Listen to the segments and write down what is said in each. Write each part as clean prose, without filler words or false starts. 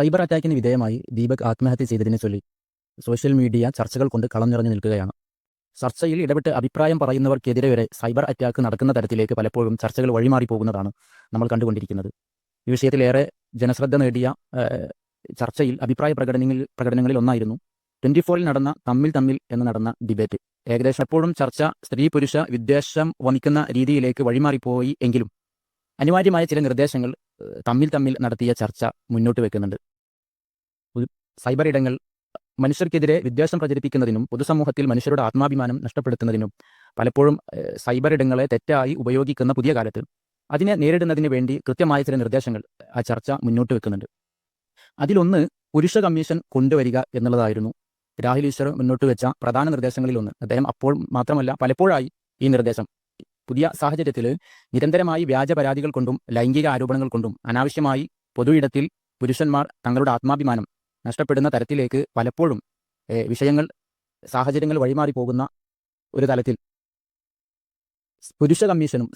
Cyber അറ്റാക്കിന് വിധേയമായി ദീപക് ആത്മഹത്യ ചെയ്തതിനെ ചൊല്ലി സോഷ്യൽ മീഡിയ ചർച്ചകൾ കൊണ്ട് കളം നിറഞ്ഞു നിൽക്കുകയാണ്. ചർച്ചയിൽ ഇടപെട്ട് അഭിപ്രായം പറയുന്നവർക്കെതിരെ വരെ സൈബർ അറ്റാക്ക് നടക്കുന്ന തരത്തിലേക്ക് പലപ്പോഴും ചർച്ചകൾ വഴിമാറിപ്പോകുന്നതാണ് നമ്മൾ കണ്ടുകൊണ്ടിരിക്കുന്നത്. ഈ വിഷയത്തിലേറെ ജനശ്രദ്ധ നേടിയ ചർച്ചയിൽ അഭിപ്രായ പ്രകടനങ്ങളിൽ ഒന്നായിരുന്നു 24-ൽ നടന്ന തമ്മിൽ എന്ന് നടന്ന ഡിബേറ്റ്. ഏകദേശം എപ്പോഴും ചർച്ച സ്ത്രീ പുരുഷ വിദ്വേഷം വമിക്കുന്ന രീതിയിലേക്ക് വഴിമാറിപ്പോയി എങ്കിലും അനിവാര്യമായ ചില നിർദ്ദേശങ്ങൾ തമ്മിൽ നടത്തിയ ചർച്ച മുന്നോട്ട് വെക്കുന്നുണ്ട്. സൈബർ ഇടങ്ങൾ മനുഷ്യർക്കെതിരെ വിദ്വേഷം പ്രചരിപ്പിക്കുന്നതിനും പൊതുസമൂഹത്തിൽ മനുഷ്യരുടെ ആത്മാഭിമാനം നഷ്ടപ്പെടുത്തുന്നതിനും പലപ്പോഴും സൈബർ ഇടങ്ങളെ തെറ്റായി ഉപയോഗിക്കുന്ന പുതിയ കാലത്ത് അതിനെ നേരിടുന്നതിന് വേണ്ടി കൃത്യമായ ചില നിർദ്ദേശങ്ങൾ ആ ചർച്ച മുന്നോട്ട് വെക്കുന്നുണ്ട്. അതിലൊന്ന് പുരുഷ കമ്മീഷൻ കൊണ്ടുവരിക എന്നുള്ളതായിരുന്നു രാഹുൽ ഈശ്വർ മുന്നോട്ട് വെച്ച പ്രധാന നിർദ്ദേശങ്ങളിലൊന്ന്. അദ്ദേഹം അപ്പോൾ മാത്രമല്ല പലപ്പോഴായി ഈ നിർദ്ദേശം പുതിയ സാഹചര്യത്തിൽ നിരന്തരമായി വ്യാജ പരാതികൾ കൊണ്ടും ലൈംഗിക ആരോപണങ്ങൾ കൊണ്ടും അനാവശ്യമായി പൊതു ഇടത്തിൽ പുരുഷന്മാർ തങ്ങളുടെ ആത്മാഭിമാനം നഷ്ടപ്പെടുന്ന തരത്തിലേക്ക് പലപ്പോഴും വിഷയങ്ങൾ സാഹചര്യങ്ങൾ വഴിമാറി പോകുന്ന ഒരു തലത്തിൽ പുരുഷ കമ്മീഷനും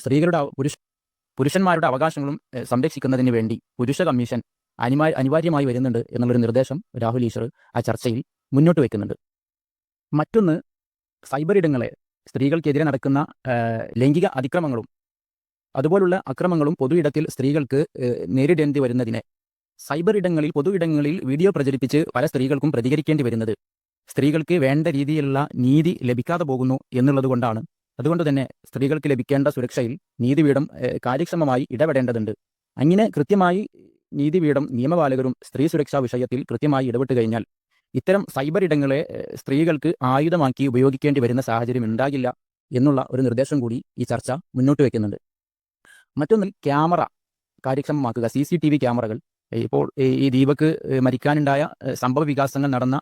പുരുഷന്മാരുടെ അവകാശങ്ങളും സംരക്ഷിക്കുന്നതിന് വേണ്ടി പുരുഷ കമ്മീഷൻ അനിവാര്യമായി വരുന്നുണ്ട് എന്നുള്ളൊരു നിർദ്ദേശം രാഹുൽ ഈശ്വർ ആ ചർച്ചയിൽ മുന്നോട്ട് വയ്ക്കുന്നുണ്ട്. മറ്റൊന്ന്, സൈബർ ഇടങ്ങളെ സ്ത്രീകൾക്കെതിരെ നടക്കുന്ന ലൈംഗിക അതിക്രമങ്ങളും അതുപോലുള്ള അക്രമങ്ങളും പൊതു ഇടത്തിൽ സ്ത്രീകൾക്ക് നേരിടേണ്ടി വരുന്നതിനെ സൈബർ ഇടങ്ങളിൽ പൊതു ഇടങ്ങളിൽ വീഡിയോ പ്രചരിപ്പിച്ച് പല സ്ത്രീകൾക്കും പ്രതികരിക്കേണ്ടി വരുന്നത് സ്ത്രീകൾക്ക് വേണ്ട രീതിയിലുള്ള നീതി ലഭിക്കാതെ പോകുന്നു എന്നുള്ളത് കൊണ്ടാണ്. അതുകൊണ്ട് തന്നെ സ്ത്രീകൾക്ക് ലഭിക്കേണ്ട സുരക്ഷയിൽ നീതിപീഠം കാര്യക്ഷമമായി ഇടപെടേണ്ടതുണ്ട്. അങ്ങനെ കൃത്യമായി നീതിപീഠം നിയമപാലകരും സ്ത്രീ സുരക്ഷാ വിഷയത്തിൽ കൃത്യമായി ഇടപെട്ട് കഴിഞ്ഞാൽ ഇത്തരം സൈബർ ഇടങ്ങളെ സ്ത്രീകൾക്ക് ആയുധമാക്കി ഉപയോഗിക്കേണ്ടി വരുന്ന സാഹചര്യം ഉണ്ടാകില്ല എന്നുള്ള ഒരു നിർദ്ദേശം കൂടി ഈ ചർച്ച മുന്നോട്ട് വയ്ക്കുന്നുണ്ട്. മറ്റൊന്ന്, ക്യാമറ കാര്യക്ഷമമാക്കുക. CCTV ക്യാമറകൾ ഇപ്പോൾ ഈ ദീപക് മരിക്കാനുണ്ടായ സംഭവ വികാസങ്ങൾ നടന്ന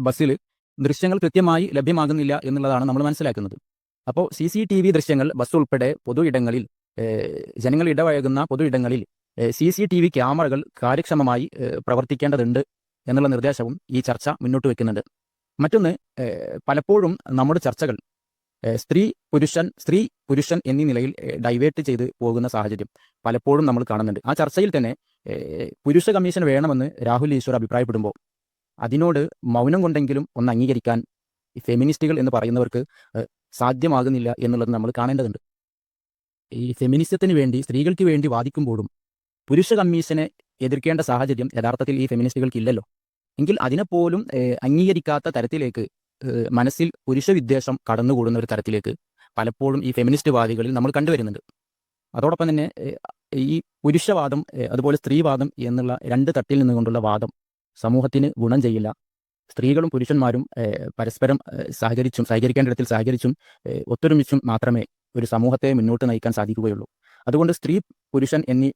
ബസ്സിൽ ദൃശ്യങ്ങൾ കൃത്യമായി ലഭ്യമാകുന്നില്ല എന്നുള്ളതാണ് നമ്മൾ മനസ്സിലാക്കുന്നത്. അപ്പോൾ CCTV ദൃശ്യങ്ങൾ ബസ് ഉൾപ്പെടെ പൊതു ഇടങ്ങളിൽ ജനങ്ങൾ ഇടപഴകുന്ന പൊതു ഇടങ്ങളിൽ CCTV ക്യാമറകൾ കാര്യക്ഷമമായി പ്രവർത്തിക്കേണ്ടതുണ്ട് എന്നുള്ള നിർദ്ദേശവും ഈ ചർച്ച മുന്നോട്ട് വെക്കുന്നുണ്ട്. മറ്റൊന്ന്, പലപ്പോഴും നമ്മുടെ ചർച്ചകൾ സ്ത്രീ പുരുഷൻ എന്നീ നിലയിൽ ഡൈവേർട്ട് ചെയ്ത് പോകുന്ന സാഹചര്യം പലപ്പോഴും നമ്മൾ കാണുന്നുണ്ട്. ആ ചർച്ചയിൽ തന്നെ പുരുഷ കമ്മീഷൻ വേണമെന്ന് രാഹുൽ ഈശ്വർ അഭിപ്രായപ്പെടുമ്പോൾ അതിനോട് മൗനം കൊണ്ടെങ്കിലും ഒന്ന് അംഗീകരിക്കാൻ ഈ ഫെമിനിസ്റ്റുകൾ എന്ന് പറയുന്നവർക്ക് സാധ്യമാകുന്നില്ല എന്നുള്ളത് നമ്മൾ കാണേണ്ടതുണ്ട്. ഈ ഫെമിനിസത്തിന് വേണ്ടി സ്ത്രീകൾക്ക് വേണ്ടി വാദിക്കുമ്പോഴും പുരുഷ കമ്മീഷനെ എതിർക്കേണ്ട സാഹചര്യം യഥാർത്ഥത്തിൽ ഈ ഫെമിനിസ്റ്റുകൾക്ക് ഇല്ലല്ലോ. എങ്കിൽ അതിനെപ്പോലും അംഗീകരിക്കാത്ത തരത്തിലേക്ക് മനസ്സിൽ പുരുഷ വിദ്വേഷം കടന്നുകൂടുന്ന ഒരു തരത്തിലേക്ക് പലപ്പോഴും ഈ ഫെമിനിസ്റ്റ് വാദികളിൽ നമ്മൾ കണ്ടുവരുന്നുണ്ട്. അതോടൊപ്പം തന്നെ ഈ പുരുഷവാദം അതുപോലെ സ്ത്രീവാദം എന്നുള്ള രണ്ട് തട്ടിൽ നിന്നുകൊണ്ടുള്ള വാദം സമൂഹത്തിന് ഗുണം ചെയ്യില്ല. സ്ത്രീകളും പുരുഷന്മാരും പരസ്പരം സഹകരിക്കേണ്ട ഇടത്തിൽ സഹകരിച്ചും ഒത്തൊരുമിച്ചും മാത്രമേ ഒരു സമൂഹത്തെ മുന്നോട്ട് നയിക്കാൻ സാധിക്കുകയുള്ളൂ. അതുകൊണ്ട് സ്ത്രീ പുരുഷൻ എന്നീ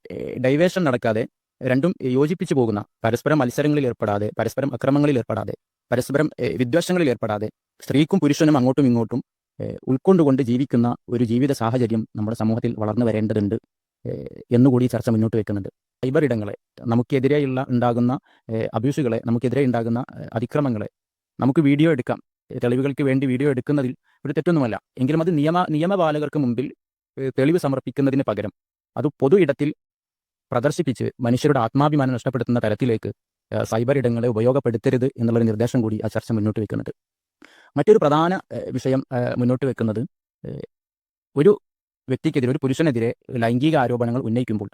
ഡൈവേഷൻ നടക്കാതെ രണ്ടും യോജിപ്പിച്ചു പോകുന്ന, പരസ്പരം മത്സരങ്ങളിൽ ഏർപ്പെടാതെ, പരസ്പരം അക്രമങ്ങളിൽ ഏർപ്പെടാതെ, പരസ്പരം വിദ്വേഷങ്ങളിൽ ഏർപ്പെടാതെ സ്ത്രീക്കും പുരുഷനും അങ്ങോട്ടും ഇങ്ങോട്ടും ഉൾക്കൊണ്ടുകൊണ്ട് ജീവിക്കുന്ന ഒരു ജീവിത സാഹചര്യം നമ്മുടെ സമൂഹത്തിൽ വളർന്നു വരേണ്ടതുണ്ട് എന്നുകൂടി ചർച്ച മുന്നോട്ട് വെക്കുന്നുണ്ട്. സൈബർ ഇടങ്ങളെ നമുക്കെതിരെയുള്ള ഉണ്ടാകുന്ന അബ്യൂസുകളെ, നമുക്കെതിരെ ഉണ്ടാകുന്ന അതിക്രമങ്ങളെ നമുക്ക് വീഡിയോ എടുക്കാം. തെളിവുകൾക്ക് വേണ്ടി വീഡിയോ എടുക്കുന്നതിൽ ഒരു തെറ്റൊന്നുമല്ല. എങ്കിലും അത് നിയമപാലകർക്ക് മുമ്പിൽ തെളിവ് സമർപ്പിക്കുന്നതിന് പകരം അത് പൊതു ഇടത്തിൽ പ്രദർശിപ്പിച്ച് മനുഷ്യരുടെ ആത്മാഭിമാനം നഷ്ടപ്പെടുത്തുന്ന തരത്തിലേക്ക് സൈബർ ഇടങ്ങളെ ഉപയോഗപ്പെടുത്തരുത് എന്നുള്ളൊരു നിർദ്ദേശം കൂടി ആ ചർച്ച മുന്നോട്ട് വെക്കുന്നുണ്ട്. മറ്റൊരു പ്രധാന വിഷയം മുന്നോട്ട് വെക്കുന്നത്, ഒരു വ്യക്തിക്കെതിരെ, ഒരു പുരുഷനെതിരെ ലൈംഗിക ആരോപണങ്ങൾ ഉന്നയിക്കുമ്പോൾ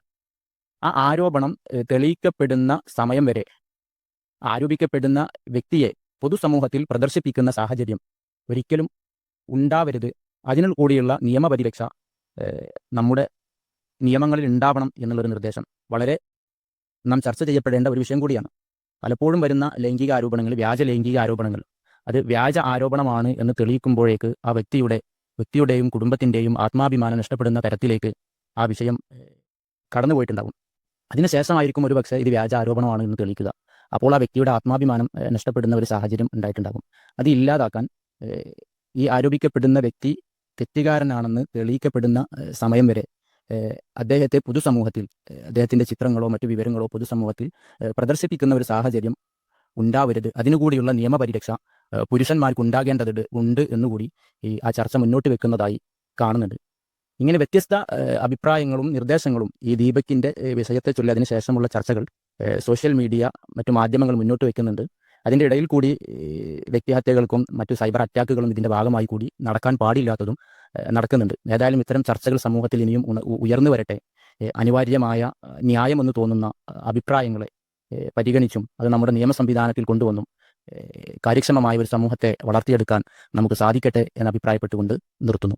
ആ ആരോപണം തെളിയിക്കപ്പെടുന്ന സമയം വരെ ആരോപിക്കപ്പെടുന്ന വ്യക്തിയെ പൊതുസമൂഹത്തിൽ പ്രദർശിപ്പിക്കുന്ന സാഹചര്യം ഒരിക്കലും ഉണ്ടാവരുത്. അതിനു കൂടിയുള്ള നിയമപരിരക്ഷ നമ്മുടെ നിയമങ്ങളിൽ ഉണ്ടാവണം എന്നുള്ളൊരു നിർദ്ദേശം വളരെ നാം ചർച്ച ചെയ്യപ്പെടേണ്ട ഒരു വിഷയം കൂടിയാണ്. പലപ്പോഴും വരുന്ന ലൈംഗിക ആരോപണങ്ങൾ, വ്യാജ ലൈംഗിക ആരോപണങ്ങൾ, അത് വ്യാജ ആരോപണമാണ് എന്ന് തെളിയിക്കുമ്പോഴേക്ക് ആ വ്യക്തിയുടെയും കുടുംബത്തിൻ്റെയും ആത്മാഭിമാനം നഷ്ടപ്പെടുന്ന തരത്തിലേക്ക് ആ വിഷയം കടന്നുപോയിട്ടുണ്ടാകും. അതിനുശേഷമായിരിക്കും ഒരു പക്ഷേ ഇത് വ്യാജ ആരോപണമാണ് എന്ന് തെളിയിക്കുക. അപ്പോൾ ആ വ്യക്തിയുടെ ആത്മാഭിമാനം നഷ്ടപ്പെടുന്ന ഒരു സാഹചര്യം ഉണ്ടായിട്ടുണ്ടാകും. അത് ഇല്ലാതാക്കാൻ ഈ ആരോപിക്കപ്പെടുന്ന വ്യക്തി തെറ്റുകാരനാണെന്ന് തെളിയിക്കപ്പെടുന്ന സമയം വരെ അദ്ദേഹത്തെ പൊതുസമൂഹത്തിൽ, അദ്ദേഹത്തിൻ്റെ ചിത്രങ്ങളോ മറ്റു വിവരങ്ങളോ പൊതുസമൂഹത്തിൽ പ്രദർശിപ്പിക്കുന്ന ഒരു സാഹചര്യം ഉണ്ടാവരുത്. അതിനുകൂടിയുള്ള നിയമപരിരക്ഷ പുരുഷന്മാർക്ക് ഉണ്ട് എന്നുകൂടി ആ ചർച്ച മുന്നോട്ട് വെക്കുന്നതായി കാണുന്നുണ്ട്. ഇങ്ങനെ വ്യത്യസ്ത അഭിപ്രായങ്ങളും നിർദ്ദേശങ്ങളും ഈ ദീപകിൻ്റെ വിഷയത്തെ ചൊല്ലി അതിനുശേഷമുള്ള ചർച്ചകൾ സോഷ്യൽ മീഡിയ, മറ്റു മാധ്യമങ്ങൾ മുന്നോട്ട് വയ്ക്കുന്നുണ്ട്. അതിൻ്റെ ഇടയിൽ കൂടി വ്യക്തിഹത്യകൾക്കും മറ്റു സൈബർ അറ്റാക്കുകളും ഇതിൻ്റെ ഭാഗമായി കൂടി നടക്കാൻ പാടില്ലാത്തതും നടക്കുന്നുണ്ട്. ഏതായാലും ഇത്തരം ചർച്ചകൾ സമൂഹത്തിൽ ഇനിയും ഉയർന്നു വരട്ടെ. അനിവാര്യമായ ന്യായമെന്ന് തോന്നുന്ന അഭിപ്രായങ്ങളെ പരിഗണിച്ചും അത് നമ്മുടെ നിയമ സംവിധാനത്തിൽ കൊണ്ടുവന്നും കാര്യക്ഷമമായ ഒരു സമൂഹത്തെ വളർത്തിയെടുക്കാൻ നമുക്ക് സാധിക്കട്ടെ എന്ന് അഭിപ്രായപ്പെട്ടുകൊണ്ട് നിർത്തുന്നു.